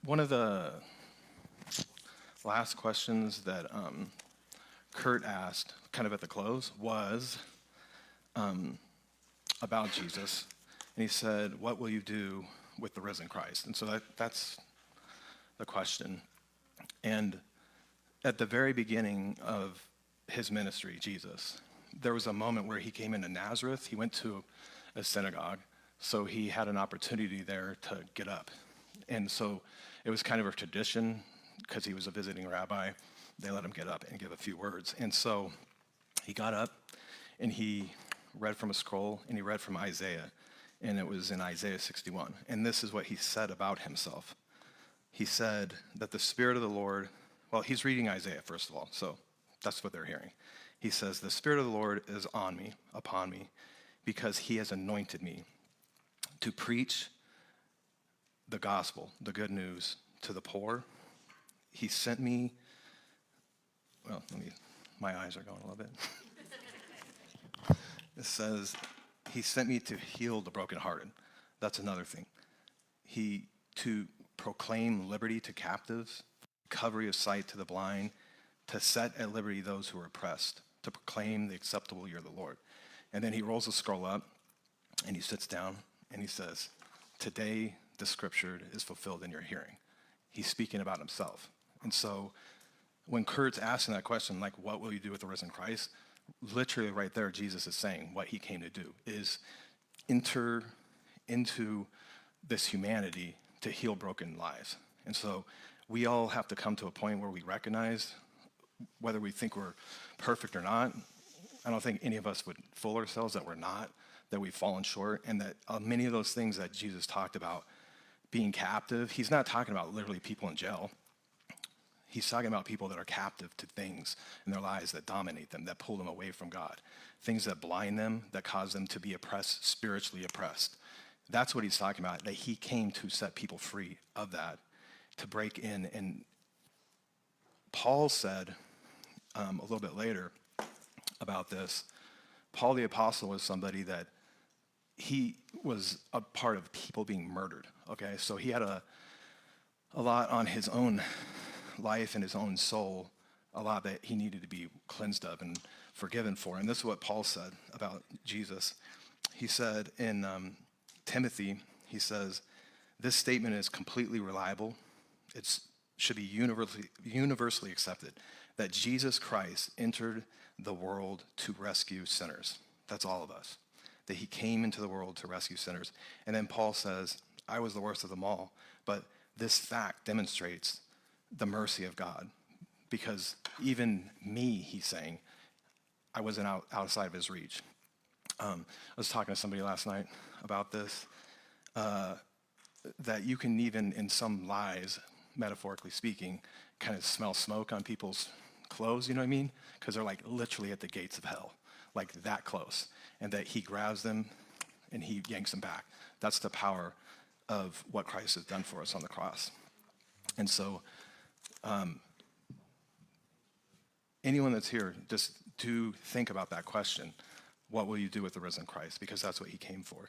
One of the last questions that Kurt asked, kind of at the close, was about Jesus. And he said, what will you do with the risen Christ? And so that's the question. And at the very beginning of his ministry, Jesus, there was a moment where he came into Nazareth. He went to a synagogue, so he had an opportunity there to get up. And so it was kind of a tradition, because he was a visiting rabbi, they let him get up and give a few words. And so he got up and he read from a scroll, and he read from Isaiah, and it was in Isaiah 61. And this is what he said about himself. He said that the Spirit of the Lord, well, he's reading Isaiah, first of all, so that's what they're hearing. He says, the Spirit of the Lord is on me, upon me, because he has anointed me to preach the gospel, the good news, to the poor. He sent me, well, my eyes are going a little bit. It says, he sent me to heal the brokenhearted. That's another thing. To proclaim liberty to captives, recovery of sight to the blind, to set at liberty those who are oppressed, to proclaim the acceptable year of the Lord. And then he rolls the scroll up, and he sits down, and he says, today the scripture is fulfilled in your hearing. He's speaking about himself. And so when Kurt's asking that question, like, what will you do with the risen Christ? Literally right there, Jesus is saying what he came to do is enter into this humanity to heal broken lives. And so we all have to come to a point where we recognize, whether we think we're perfect or not, I don't think any of us would fool ourselves that we're not, that we've fallen short, and that many of those things that Jesus talked about, being captive, he's not talking about literally people in jail. He's talking about people that are captive to things in their lives that dominate them, that pull them away from God, things that blind them, that cause them to be oppressed, spiritually oppressed. That's what he's talking about, that he came to set people free of that, to break in. And Paul said a little bit later about this, Paul the Apostle was somebody that he was a part of people being murdered, okay? So he had a lot on his own life and his own soul, a lot that he needed to be cleansed of and forgiven for. And this is what Paul said about Jesus. He said in Timothy, he says, this statement is completely reliable. It should be universally accepted, that Jesus Christ entered the world to rescue sinners. That's all of us. That he came into the world to rescue sinners. And then Paul says, I was the worst of them all, but this fact demonstrates the mercy of God, because even me, he's saying, I wasn't outside of his reach. I was talking to somebody last night about this, that you can even, in some lies, metaphorically speaking, kind of smell smoke on people's clothes, you know what I mean? Because they're like literally at the gates of hell, like that close. And that he grabs them and he yanks them back. That's the power of what Christ has done for us on the cross. And so anyone that's here, just do think about that question. What will you do with the risen Christ? Because that's what he came for.